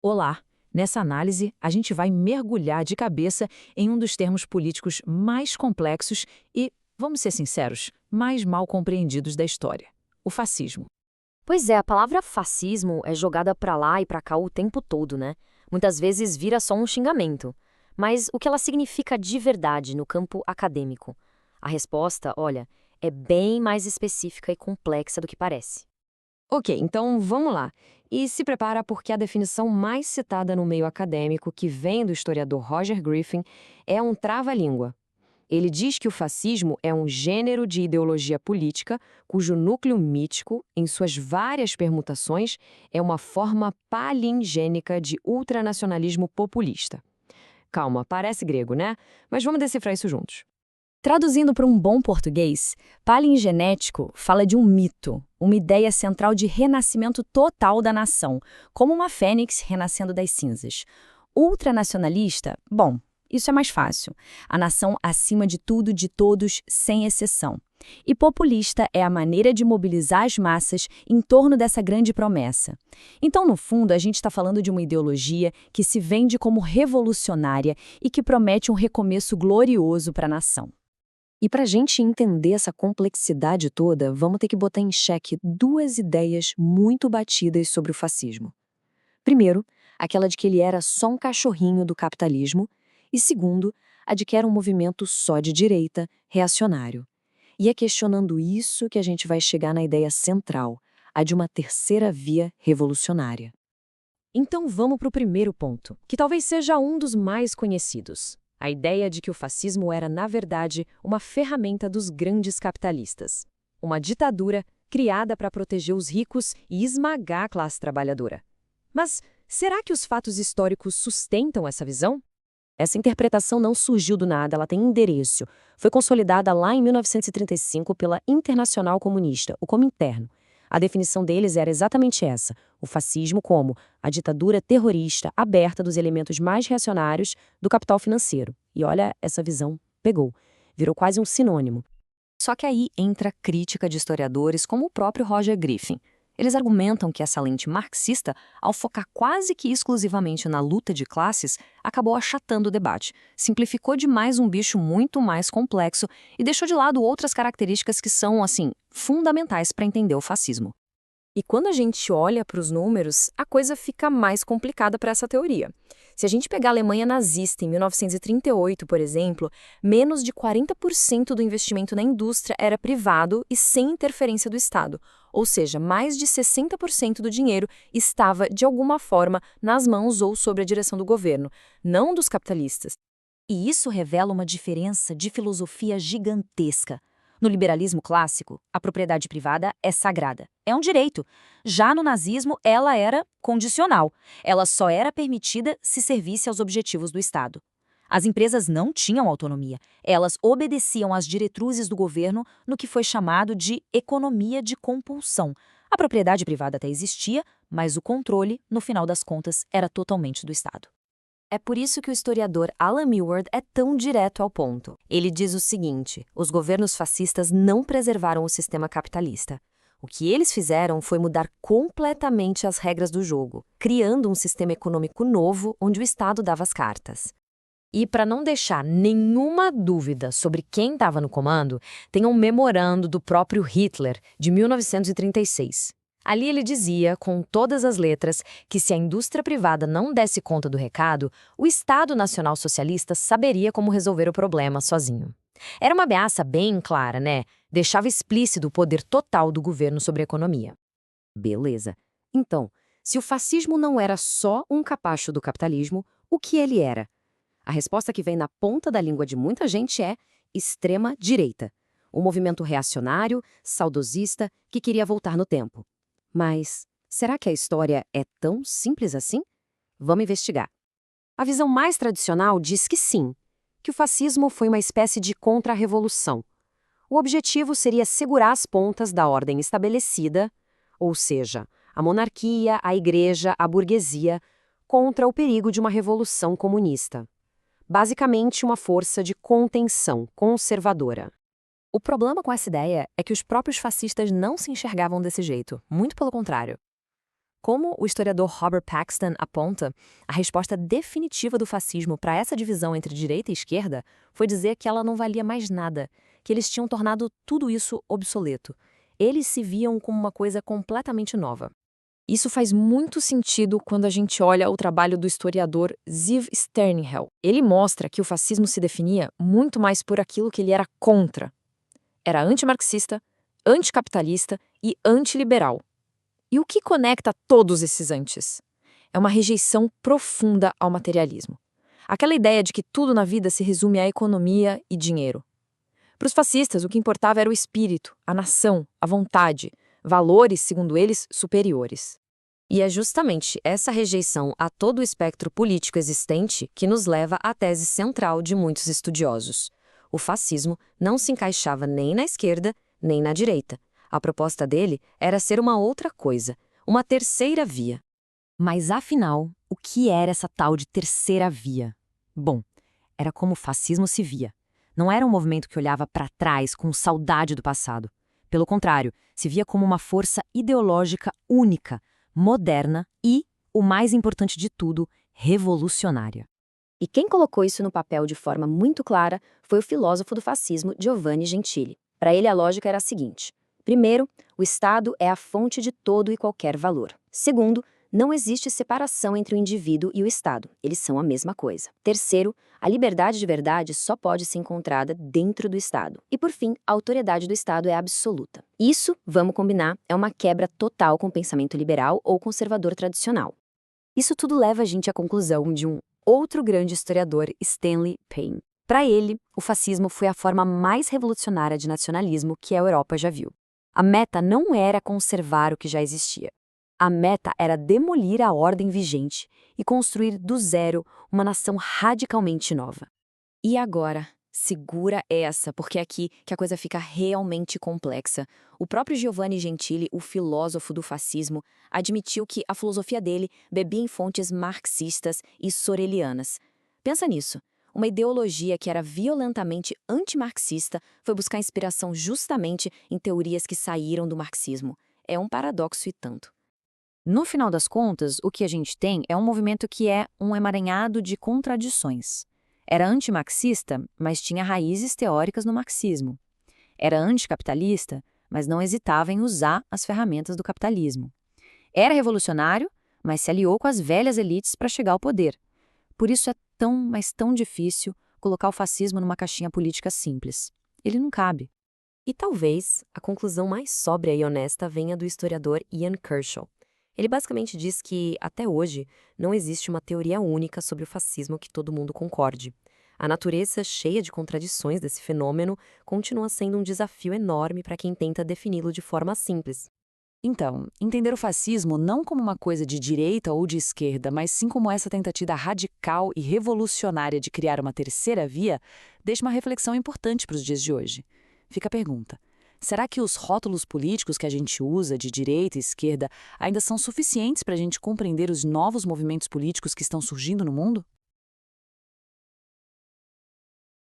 Olá! Nessa análise, a gente vai mergulhar de cabeça em um dos termos políticos mais complexos e, vamos ser sinceros, mais mal compreendidos da história: o fascismo. Pois é, a palavra fascismo é jogada pra lá e pra cá o tempo todo, né? Muitas vezes vira só um xingamento. Mas o que ela significa de verdade no campo acadêmico? A resposta, olha, é bem mais específica e complexa do que parece. Ok, então vamos lá. E se prepara porque a definição mais citada no meio acadêmico, que vem do historiador Roger Griffin, é um trava-língua. Ele diz que o fascismo é um gênero de ideologia política cujo núcleo mítico, em suas várias permutações, é uma forma palingênica de ultranacionalismo populista. Calma, parece grego, né? Mas vamos decifrar isso juntos. Traduzindo para um bom português, palingenético fala de um mito, uma ideia central de renascimento total da nação, como uma fênix renascendo das cinzas. Ultranacionalista, bom, isso é mais fácil. A nação acima de tudo, de todos, sem exceção. E populista é a maneira de mobilizar as massas em torno dessa grande promessa. Então, no fundo, a gente está falando de uma ideologia que se vende como revolucionária e que promete um recomeço glorioso para a nação. E para a gente entender essa complexidade toda, vamos ter que botar em xeque duas ideias muito batidas sobre o fascismo. Primeiro, aquela de que ele era só um cachorrinho do capitalismo, e segundo, a de que era um movimento só de direita, reacionário. E é questionando isso que a gente vai chegar na ideia central, a de uma terceira via revolucionária. Então vamos para o primeiro ponto, que talvez seja um dos mais conhecidos. A ideia de que o fascismo era, na verdade, uma ferramenta dos grandes capitalistas. Uma ditadura criada para proteger os ricos e esmagar a classe trabalhadora. Mas será que os fatos históricos sustentam essa visão? Essa interpretação não surgiu do nada, ela tem endereço. Foi consolidada lá em 1935 pela Internacional Comunista, o Comintern. A definição deles era exatamente essa: o fascismo como a ditadura terrorista aberta dos elementos mais reacionários do capital financeiro. E olha, essa visão pegou. Virou quase um sinônimo. Só que aí entra a crítica de historiadores como o próprio Roger Griffin. Eles argumentam que essa lente marxista, ao focar quase que exclusivamente na luta de classes, acabou achatando o debate, simplificou demais um bicho muito mais complexo e deixou de lado outras características que são, assim, fundamentais para entender o fascismo. E quando a gente olha para os números, a coisa fica mais complicada para essa teoria. Se a gente pegar a Alemanha nazista em 1938, por exemplo, menos de 40% do investimento na indústria era privado e sem interferência do Estado. Ou seja, mais de 60% do dinheiro estava, de alguma forma, nas mãos ou sob a direção do governo, não dos capitalistas. E isso revela uma diferença de filosofia gigantesca. No liberalismo clássico, a propriedade privada é sagrada, é um direito. Já no nazismo, ela era condicional. Ela só era permitida se servisse aos objetivos do Estado. As empresas não tinham autonomia. Elas obedeciam às diretrizes do governo no que foi chamado de economia de compulsão. A propriedade privada até existia, mas o controle, no final das contas, era totalmente do Estado. É por isso que o historiador Alan Milward é tão direto ao ponto. Ele diz o seguinte: os governos fascistas não preservaram o sistema capitalista. O que eles fizeram foi mudar completamente as regras do jogo, criando um sistema econômico novo onde o Estado dava as cartas. E para não deixar nenhuma dúvida sobre quem estava no comando, tem um memorando do próprio Hitler, de 1936. Ali ele dizia, com todas as letras, que se a indústria privada não desse conta do recado, o Estado Nacional Socialista saberia como resolver o problema sozinho. Era uma ameaça bem clara, né? Deixava explícito o poder total do governo sobre a economia. Beleza. Então, se o fascismo não era só um capacho do capitalismo, o que ele era? A resposta que vem na ponta da língua de muita gente é extrema-direita. Um movimento reacionário, saudosista, que queria voltar no tempo. Mas será que a história é tão simples assim? Vamos investigar. A visão mais tradicional diz que sim, que o fascismo foi uma espécie de contra-revolução. O objetivo seria segurar as pontas da ordem estabelecida, ou seja, a monarquia, a igreja, a burguesia, contra o perigo de uma revolução comunista. Basicamente, uma força de contenção conservadora. O problema com essa ideia é que os próprios fascistas não se enxergavam desse jeito, muito pelo contrário. Como o historiador Robert Paxton aponta, a resposta definitiva do fascismo para essa divisão entre direita e esquerda foi dizer que ela não valia mais nada, que eles tinham tornado tudo isso obsoleto. Eles se viam como uma coisa completamente nova. Isso faz muito sentido quando a gente olha o trabalho do historiador Ziv Sternhell. Ele mostra que o fascismo se definia muito mais por aquilo que ele era contra. Era antimarxista, anticapitalista e antiliberal. E o que conecta todos esses antes? É uma rejeição profunda ao materialismo. Aquela ideia de que tudo na vida se resume à economia e dinheiro. Para os fascistas, o que importava era o espírito, a nação, a vontade, valores, segundo eles, superiores. E é justamente essa rejeição a todo o espectro político existente que nos leva à tese central de muitos estudiosos. O fascismo não se encaixava nem na esquerda, nem na direita. A proposta dele era ser uma outra coisa, uma terceira via. Mas afinal, o que era essa tal de terceira via? Bom, era como o fascismo se via. Não era um movimento que olhava para trás com saudade do passado. Pelo contrário, se via como uma força ideológica única, moderna e, o mais importante de tudo, revolucionária. E quem colocou isso no papel de forma muito clara foi o filósofo do fascismo Giovanni Gentili. Para ele, a lógica era a seguinte: primeiro, o Estado é a fonte de todo e qualquer valor. Segundo, não existe separação entre o indivíduo e o Estado. Eles são a mesma coisa. Terceiro, a liberdade de verdade só pode ser encontrada dentro do Estado. E, por fim, a autoridade do Estado é absoluta. Isso, vamos combinar, é uma quebra total com o pensamento liberal ou conservador tradicional. Isso tudo leva a gente à conclusão de um outro grande historiador, Stanley Payne. Para ele, o fascismo foi a forma mais revolucionária de nacionalismo que a Europa já viu. A meta não era conservar o que já existia. A meta era demolir a ordem vigente e construir do zero uma nação radicalmente nova. E agora? Segura essa, porque é aqui que a coisa fica realmente complexa. O próprio Giovanni Gentili, o filósofo do fascismo, admitiu que a filosofia dele bebia em fontes marxistas e sorelianas. Pensa nisso. Uma ideologia que era violentamente antimarxista foi buscar inspiração justamente em teorias que saíram do marxismo. É um paradoxo e tanto. No final das contas, o que a gente tem é um movimento que é um emaranhado de contradições. Era antimarxista, mas tinha raízes teóricas no marxismo. Era anticapitalista, mas não hesitava em usar as ferramentas do capitalismo. Era revolucionário, mas se aliou com as velhas elites para chegar ao poder. Por isso é tão, mas tão difícil colocar o fascismo numa caixinha política simples. Ele não cabe. E talvez a conclusão mais sóbria e honesta venha do historiador Ian Kershaw. Ele basicamente diz que, até hoje, não existe uma teoria única sobre o fascismo que todo mundo concorde. A natureza cheia de contradições desse fenômeno continua sendo um desafio enorme para quem tenta defini-lo de forma simples. Então, entender o fascismo não como uma coisa de direita ou de esquerda, mas sim como essa tentativa radical e revolucionária de criar uma terceira via, deixa uma reflexão importante para os dias de hoje. Fica a pergunta: será que os rótulos políticos que a gente usa, de direita e esquerda, ainda são suficientes para a gente compreender os novos movimentos políticos que estão surgindo no mundo?